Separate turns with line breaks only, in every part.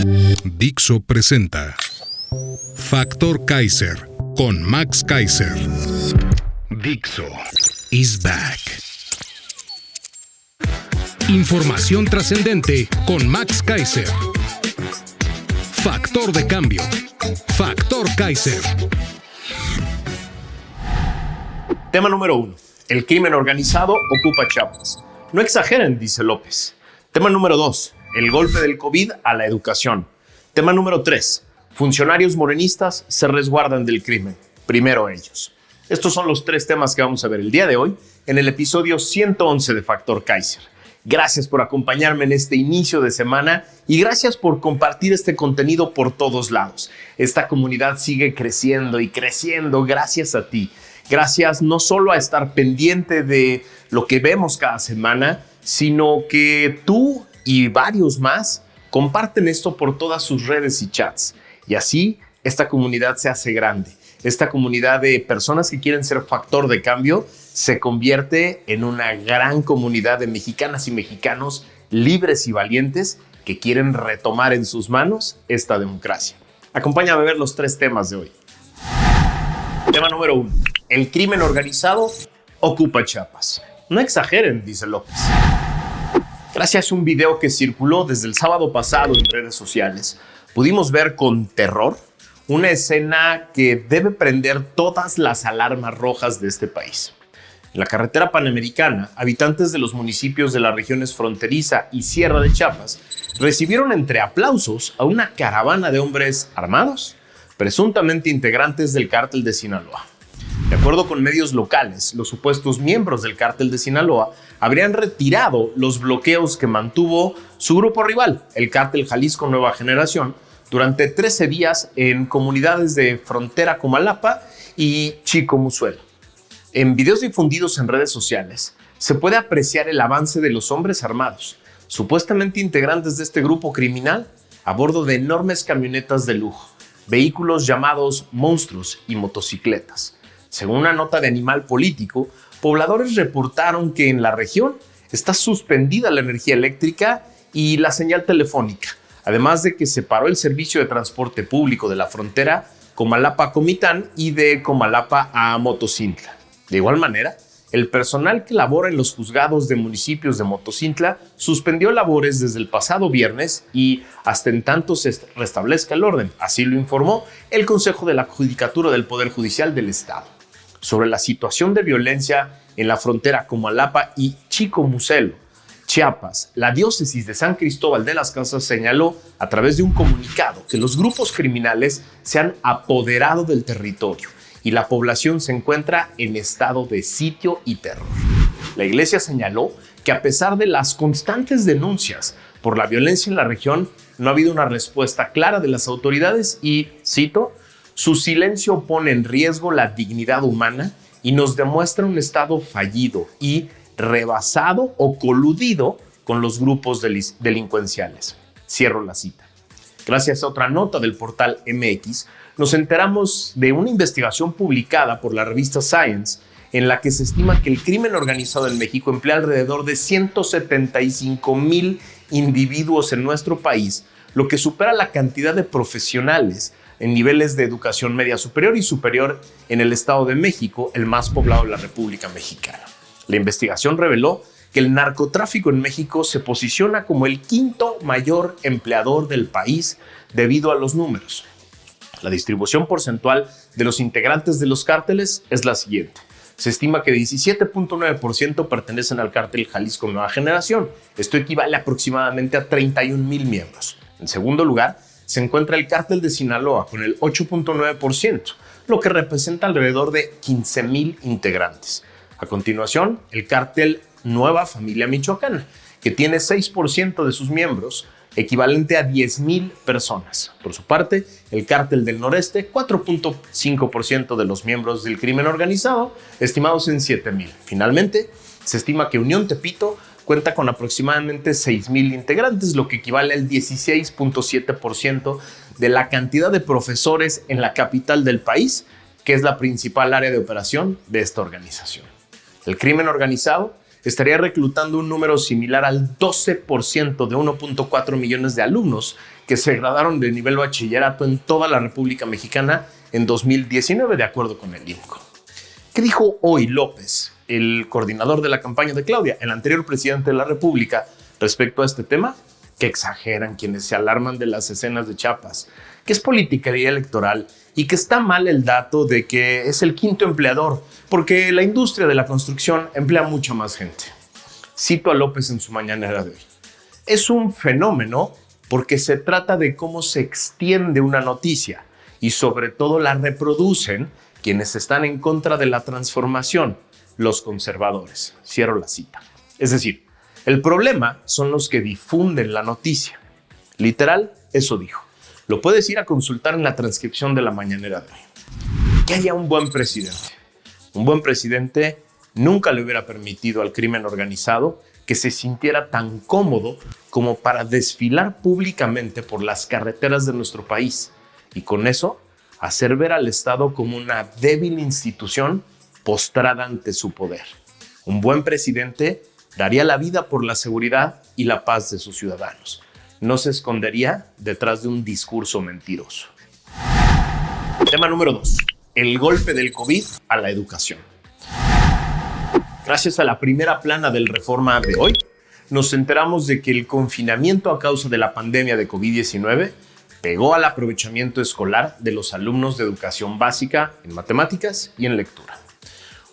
Dixo presenta Factor Kaiser con Max Kaiser. Dixo is back. Información trascendente con Max Kaiser. Factor de cambio. Factor Kaiser.
Tema número 1. El crimen organizado ocupa Chiapas. No exageren, dice López. Tema número 2. El golpe del COVID a la educación. Tema número 3. Funcionarios morenistas se resguardan del crimen. Primero ellos. Estos son los 3 temas que vamos a ver el día de hoy en el episodio 111 de Factor Kaiser. Gracias por acompañarme en este inicio de semana y gracias por compartir este contenido por todos lados. Esta comunidad sigue creciendo y creciendo gracias a ti. Gracias no solo a estar pendiente de lo que vemos cada semana, sino que tú y varios más comparten esto por todas sus redes y chats. Y así esta comunidad se hace grande. Esta comunidad de personas que quieren ser factor de cambio se convierte en una gran comunidad de mexicanas y mexicanos libres y valientes que quieren retomar en sus manos esta democracia. Acompáñame a ver los 3 temas de hoy. Tema número 1. El crimen organizado ocupa Chiapas. No exageren, dice López. Gracias a un video que circuló desde el sábado pasado en redes sociales, pudimos ver con terror una escena que debe prender todas las alarmas rojas de este país. En la carretera panamericana, habitantes de los municipios de las regiones fronteriza y Sierra de Chiapas recibieron entre aplausos a una caravana de hombres armados, presuntamente integrantes del cártel de Sinaloa. De acuerdo con medios locales, los supuestos miembros del cártel de Sinaloa habrían retirado los bloqueos que mantuvo su grupo rival, el cártel Jalisco Nueva Generación, durante 13 días en comunidades de frontera Comalapa y Chicomuzuelo. En videos difundidos en redes sociales se puede apreciar el avance de los hombres armados, supuestamente integrantes de este grupo criminal, a bordo de enormes camionetas de lujo, vehículos llamados monstruos y motocicletas. Según una nota de Animal Político, pobladores reportaron que en la región está suspendida la energía eléctrica y la señal telefónica, además de que se paró el servicio de transporte público de la frontera Comalapa-Comitán y de Comalapa a Motocintla. De igual manera, el personal que labora en los juzgados de municipios de Motocintla suspendió labores desde el pasado viernes y hasta en tanto se restablezca el orden. Así lo informó el Consejo de la Judicatura del Poder Judicial del Estado. Sobre la situación de violencia en la frontera Comalapa y Chicomuzuelo, Chiapas, la diócesis de San Cristóbal de las Casas señaló a través de un comunicado que los grupos criminales se han apoderado del territorio y la población se encuentra en estado de sitio y terror. La iglesia señaló que a pesar de las constantes denuncias por la violencia en la región, no ha habido una respuesta clara de las autoridades y, cito, su silencio pone en riesgo la dignidad humana y nos demuestra un estado fallido y rebasado o coludido con los grupos delincuenciales. Cierro la cita. Gracias a otra nota del portal MX, nos enteramos de una investigación publicada por la revista Science en la que se estima que el crimen organizado en México emplea alrededor de 175,000 individuos en nuestro país, lo que supera la cantidad de profesionales en niveles de educación media superior y superior en el Estado de México, el más poblado de la República Mexicana. La investigación reveló que el narcotráfico en México se posiciona como el 5º mayor empleador del país debido a los números. La distribución porcentual de los integrantes de los cárteles es la siguiente. Se estima que 17.9% pertenecen al cártel Jalisco Nueva Generación. Esto equivale aproximadamente a 31,000 miembros. En segundo lugar, se encuentra el cártel de Sinaloa con el 8.9%, lo que representa alrededor de 15,000 integrantes. A continuación, el cártel Nueva Familia Michoacana, que tiene 6% de sus miembros, equivalente a 10,000 personas. Por su parte, el cártel del Noreste, 4.5% de los miembros del crimen organizado, estimados en 7,000. Finalmente, se estima que Unión Tepito cuenta con aproximadamente 6,000 integrantes, lo que equivale al 16.7% de la cantidad de profesores en la capital del país, que es la principal área de operación de esta organización. El crimen organizado estaría reclutando un número similar al 12% de 1.4 millones de alumnos que se graduaron de nivel bachillerato en toda la República Mexicana en 2019, de acuerdo con el INCO. ¿Qué dijo hoy López, el coordinador de la campaña de Claudia, el anterior presidente de la República, respecto a este tema? Que exageran quienes se alarman de las escenas de Chiapas, que es politiquería electoral y que está mal el dato de que es el quinto empleador, porque la industria de la construcción emplea mucha más gente. Cito a López en su mañanera de hoy. Es un fenómeno porque se trata de cómo se extiende una noticia y sobre todo la reproducen quienes están en contra de la transformación, los conservadores. Cierro la cita. Es decir, el problema son los que difunden la noticia. Literal, eso dijo. Lo puedes ir a consultar en la transcripción de la mañanera de hoy. Que haya un buen presidente. Un buen presidente nunca le hubiera permitido al crimen organizado que se sintiera tan cómodo como para desfilar públicamente por las carreteras de nuestro país y con eso hacer ver al Estado como una débil institución postrada ante su poder. Un buen presidente daría la vida por la seguridad y la paz de sus ciudadanos. No se escondería detrás de un discurso mentiroso. Tema número 2. El golpe del COVID a la educación. Gracias a la primera plana del Reforma de hoy, nos enteramos de que el confinamiento a causa de la pandemia de COVID-19 pegó al aprovechamiento escolar de los alumnos de educación básica en matemáticas y en lectura.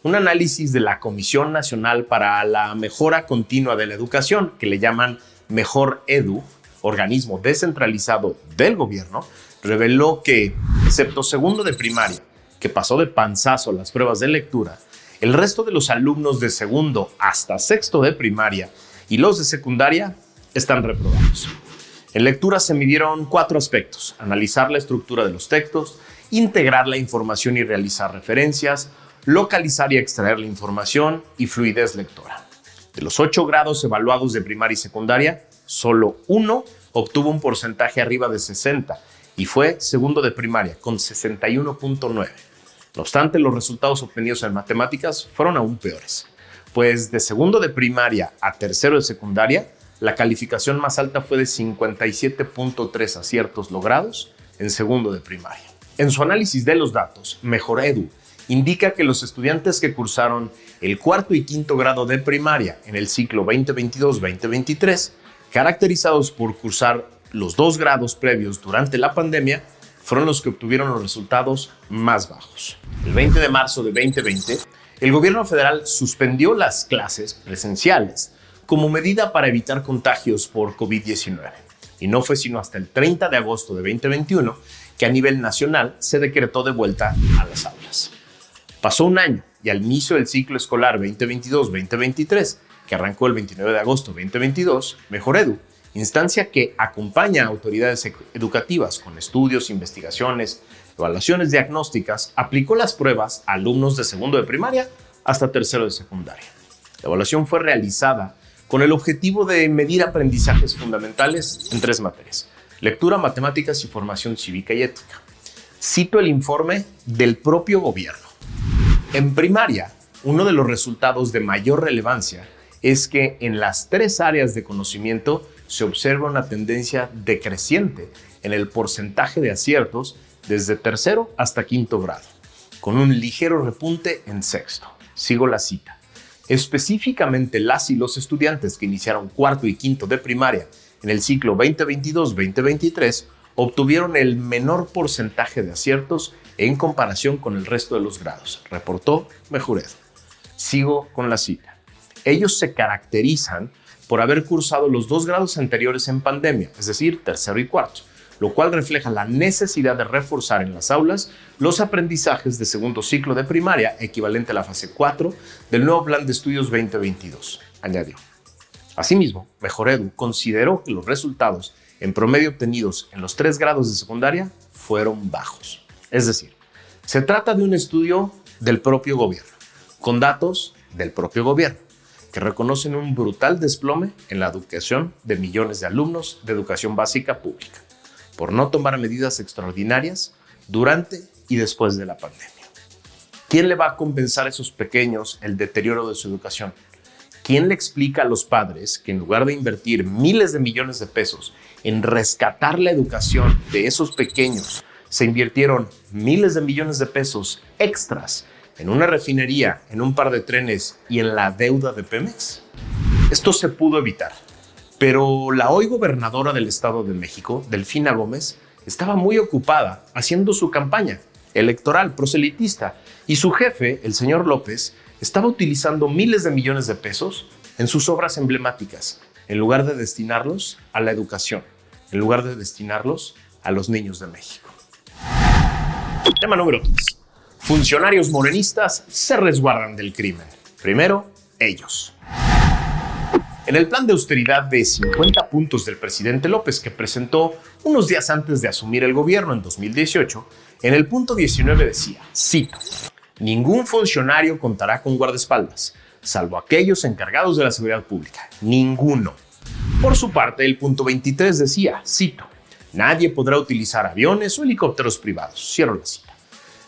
Un análisis de la Comisión Nacional para la Mejora Continua de la Educación, que le llaman Mejor Edu, organismo descentralizado del gobierno, reveló que, excepto segundo de primaria, que pasó de panzazo las pruebas de lectura, el resto de los alumnos de segundo hasta sexto de primaria y los de secundaria están reprobados. En lectura se midieron 4 aspectos: analizar la estructura de los textos, integrar la información y realizar referencias, localizar y extraer la información y fluidez lectora. De los 8 grados evaluados de primaria y secundaria, solo 1 obtuvo un porcentaje arriba de 60 y fue segundo de primaria con 61.9. No obstante, los resultados obtenidos en matemáticas fueron aún peores, pues de segundo de primaria a tercero de secundaria, la calificación más alta fue de 57.3 aciertos logrados en segundo de primaria. En su análisis de los datos, Mejor Edu indica que los estudiantes que cursaron el cuarto y quinto grado de primaria en el ciclo 2022-2023, caracterizados por cursar los 2 grados previos durante la pandemia, fueron los que obtuvieron los resultados más bajos. El 20 de marzo de 2020, el gobierno federal suspendió las clases presenciales como medida para evitar contagios por COVID-19. Y no fue sino hasta el 30 de agosto de 2021 que a nivel nacional se decretó de vuelta a las aulas. Pasó un año y al inicio del ciclo escolar 2022-2023, que arrancó el 29 de agosto de 2022, Mejor Edu, instancia que acompaña a autoridades educativas con estudios, investigaciones, evaluaciones diagnósticas, aplicó las pruebas a alumnos de segundo de primaria hasta tercero de secundaria. La evaluación fue realizada con el objetivo de medir aprendizajes fundamentales en 3 materias: lectura, matemáticas y formación cívica y ética. Cito el informe del propio gobierno. En primaria, uno de los resultados de mayor relevancia es que en las 3 áreas de conocimiento se observa una tendencia decreciente en el porcentaje de aciertos desde tercero hasta quinto grado, con un ligero repunte en sexto. Sigo la cita. Específicamente, las y los estudiantes que iniciaron cuarto y quinto de primaria en el ciclo 2022-2023 obtuvieron el menor porcentaje de aciertos en comparación con el resto de los grados, reportó Mejor Edu. Sigo con la cita. Ellos se caracterizan por haber cursado los 2 grados anteriores en pandemia, es decir, tercero y cuarto, lo cual refleja la necesidad de reforzar en las aulas los aprendizajes de segundo ciclo de primaria, equivalente a la fase 4 del nuevo Plan de Estudios 2022, añadió. Asimismo, Mejor Edu consideró que los resultados en promedio obtenidos en los 3 grados de secundaria fueron bajos. Es decir, se trata de un estudio del propio gobierno, con datos del propio gobierno, que reconocen un brutal desplome en la educación de millones de alumnos de educación básica pública, por no tomar medidas extraordinarias durante y después de la pandemia. ¿Quién le va a compensar a esos pequeños el deterioro de su educación? ¿Quién le explica a los padres que en lugar de invertir miles de millones de pesos en rescatar la educación de esos pequeños, se invirtieron miles de millones de pesos extras en una refinería, en un par de trenes y en la deuda de Pemex? Esto se pudo evitar, pero la hoy gobernadora del Estado de México, Delfina Gómez, estaba muy ocupada haciendo su campaña electoral proselitista y su jefe, el señor López, estaba utilizando miles de millones de pesos en sus obras emblemáticas, en lugar de destinarlos a la educación, en lugar de destinarlos a los niños de México. Tema número 3. Funcionarios morenistas se resguardan del crimen. Primero, ellos. En el plan de austeridad de 50 puntos del presidente López, que presentó unos días antes de asumir el gobierno en 2018, en el punto 19 decía, cito, ningún funcionario contará con guardaespaldas, salvo aquellos encargados de la seguridad pública. Ninguno. Por su parte, el punto 23 decía, cito, nadie podrá utilizar aviones o helicópteros privados. Cierro la cita.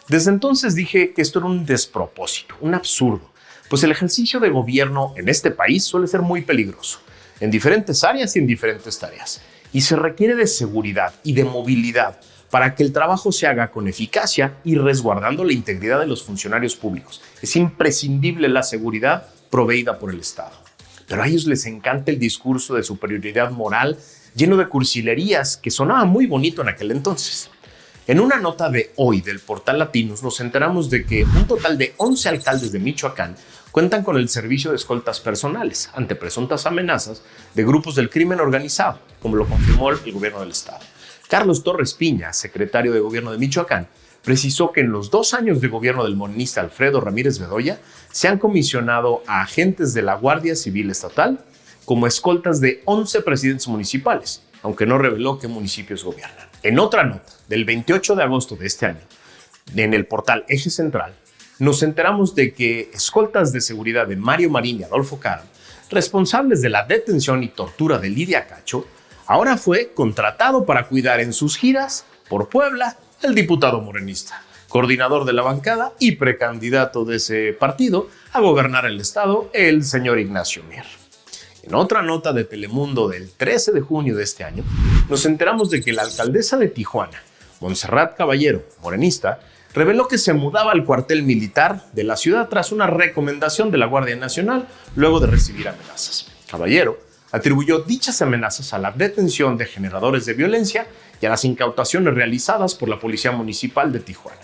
Desde entonces dije que esto era un despropósito, un absurdo, pues el ejercicio de gobierno en este país suele ser muy peligroso, en diferentes áreas y en diferentes tareas, y se requiere de seguridad y de movilidad para que el trabajo se haga con eficacia y resguardando la integridad de los funcionarios públicos. Es imprescindible la seguridad proveída por el Estado. Pero a ellos les encanta el discurso de superioridad moral lleno de cursilerías que sonaba muy bonito en aquel entonces. En una nota de hoy del portal Latinos nos enteramos de que un total de 11 alcaldes de Michoacán cuentan con el servicio de escoltas personales ante presuntas amenazas de grupos del crimen organizado, como lo confirmó el gobierno del estado. Carlos Torres Piña, secretario de Gobierno de Michoacán, precisó que en los 2 años de gobierno del morenista Alfredo Ramírez Bedoya se han comisionado a agentes de la Guardia Civil Estatal como escoltas de 11 presidentes municipales, aunque no reveló qué municipios gobiernan. En otra nota, del 28 de agosto de este año, en el portal Eje Central, nos enteramos de que escoltas de seguridad de Mario Marín y Adolfo Caram, responsables de la detención y tortura de Lidia Cacho, ahora fue contratado para cuidar en sus giras por Puebla el diputado morenista, coordinador de la bancada y precandidato de ese partido a gobernar el estado, el señor Ignacio Mier. En otra nota de Telemundo del 13 de junio de este año, nos enteramos de que la alcaldesa de Tijuana, Montserrat Caballero, morenista, reveló que se mudaba al cuartel militar de la ciudad tras una recomendación de la Guardia Nacional luego de recibir amenazas. Caballero atribuyó dichas amenazas a la detención de generadores de violencia y a las incautaciones realizadas por la Policía Municipal de Tijuana.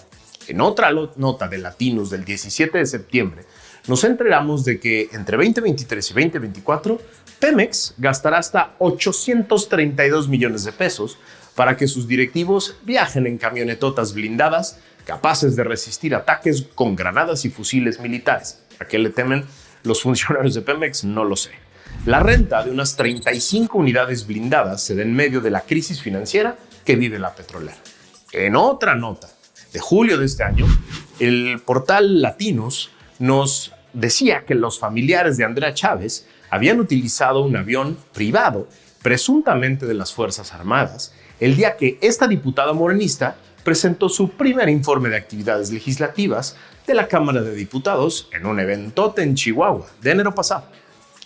En otra nota de Latinos del 17 de septiembre, nos enteramos de que entre 2023 y 2024, Pemex gastará hasta 832 millones de pesos para que sus directivos viajen en camionetotas blindadas capaces de resistir ataques con granadas y fusiles militares. ¿A qué le temen los funcionarios de Pemex? No lo sé. La renta de unas 35 unidades blindadas se da en medio de la crisis financiera que vive la petrolera. En otra nota de julio de este año, el portal Latinos nos decía que los familiares de Andrea Chávez habían utilizado un avión privado, presuntamente de las Fuerzas Armadas, el día que esta diputada morenista presentó su primer informe de actividades legislativas de la Cámara de Diputados en un eventote en Chihuahua de enero pasado.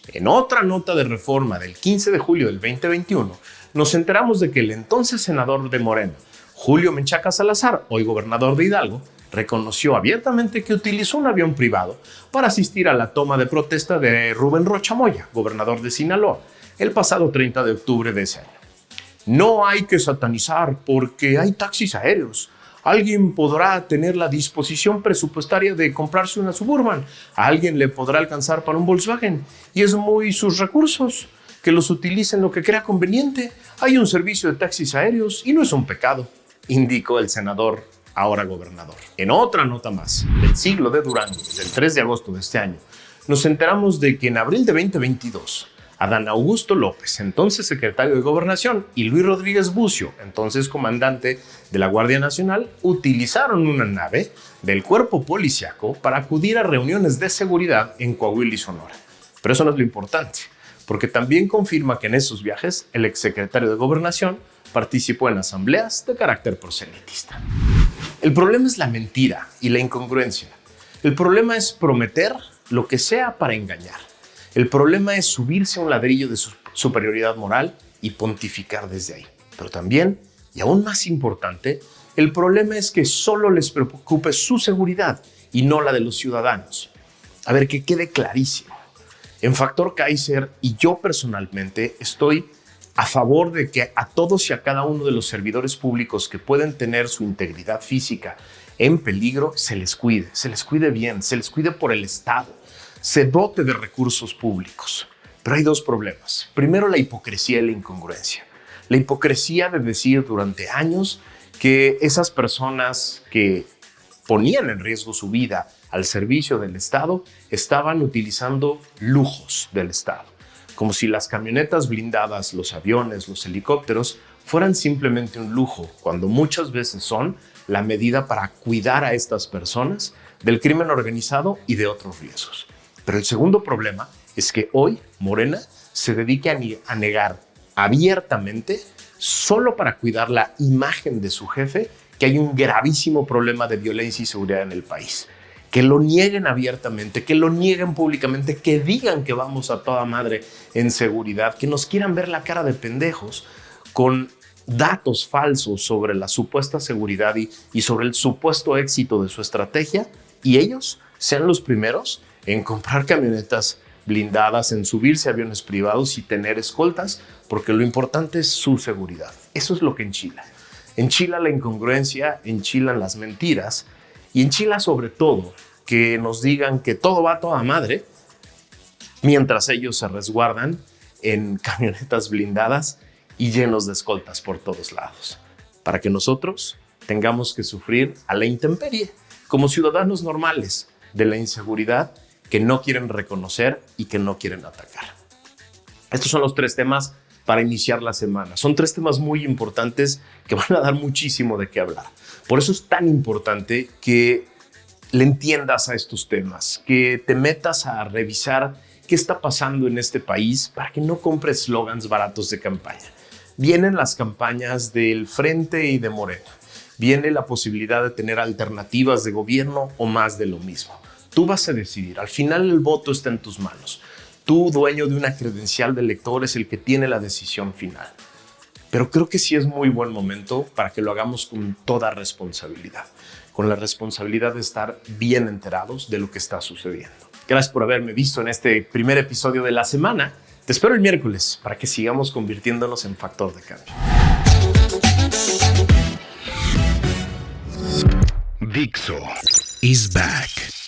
En otra nota de Reforma del 15 de julio del 2021, nos enteramos de que el entonces senador de Morena, Julio Menchaca Salazar, hoy gobernador de Hidalgo, reconoció abiertamente que utilizó un avión privado para asistir a la toma de protesta de Rubén Rocha Moya, gobernador de Sinaloa, el pasado 30 de octubre de ese año. No hay que satanizar porque hay taxis aéreos. Alguien podrá tener la disposición presupuestaria de comprarse una Suburban. A alguien le podrá alcanzar para un Volkswagen. Y es muy sus recursos. Que los utilicen lo que crea conveniente. Hay un servicio de taxis aéreos y no es un pecado, indicó el senador, ahora gobernador. En otra nota más, del Siglo de Durango, del 3 de agosto de este año, nos enteramos de que en abril de 2022, Adán Augusto López, entonces secretario de Gobernación, y Luis Rodríguez Bucio, entonces comandante de la Guardia Nacional, utilizaron una nave del cuerpo policiaco para acudir a reuniones de seguridad en Coahuila y Sonora. Pero eso no es lo importante, porque también confirma que en esos viajes el exsecretario de Gobernación participó en asambleas de carácter proselitista. El problema es la mentira y la incongruencia. El problema es prometer lo que sea para engañar. El problema es subirse a un ladrillo de su superioridad moral y pontificar desde ahí. Pero también, y aún más importante, el problema es que solo les preocupe su seguridad y no la de los ciudadanos. A ver, que quede clarísimo. En Factor Kaiser y yo personalmente estoy a favor de que a todos y a cada uno de los servidores públicos que pueden tener su integridad física en peligro se les cuide bien, se les cuide por el Estado, se dote de recursos públicos. Pero hay dos problemas. Primero, la hipocresía y la incongruencia. La hipocresía de decir durante años que esas personas que ponían en riesgo su vida al servicio del Estado estaban utilizando lujos del Estado, como si las camionetas blindadas, los aviones, los helicópteros fueran simplemente un lujo, cuando muchas veces son la medida para cuidar a estas personas del crimen organizado y de otros riesgos. Pero el segundo problema es que hoy Morena se dedica a negar abiertamente, solo para cuidar la imagen de su jefe, que hay un gravísimo problema de violencia y seguridad en el país. Que lo nieguen abiertamente, que lo nieguen públicamente, que digan que vamos a toda madre en seguridad, que nos quieran ver la cara de pendejos con datos falsos sobre la supuesta seguridad y sobre el supuesto éxito de su estrategia, y ellos sean los primeros en comprar camionetas blindadas, en subirse a aviones privados y tener escoltas, porque lo importante es su seguridad. Eso es lo que enchila. Enchila la incongruencia, enchilan las mentiras y enchila sobre todo que nos digan que todo va a toda madre mientras ellos se resguardan en camionetas blindadas y llenos de escoltas por todos lados, para que nosotros tengamos que sufrir a la intemperie como ciudadanos normales de la inseguridad que no quieren reconocer y que no quieren atacar. Estos son los tres temas para iniciar la semana. Son tres temas muy importantes que van a dar muchísimo de qué hablar. Por eso es tan importante que le entiendas a estos temas, que te metas a revisar qué está pasando en este país para que no compres slogans baratos de campaña. Vienen las campañas del Frente y de Morena. Viene la posibilidad de tener alternativas de gobierno o más de lo mismo. Tú vas a decidir. Al final el voto está en tus manos. Tú, dueño de una credencial de elector, es el que tiene la decisión final. Pero creo que sí es muy buen momento para que lo hagamos con toda responsabilidad, con la responsabilidad de estar bien enterados de lo que está sucediendo. Gracias por haberme visto en este primer episodio de la semana. Te espero el miércoles para que sigamos convirtiéndonos en factor de cambio.
Dixo is back.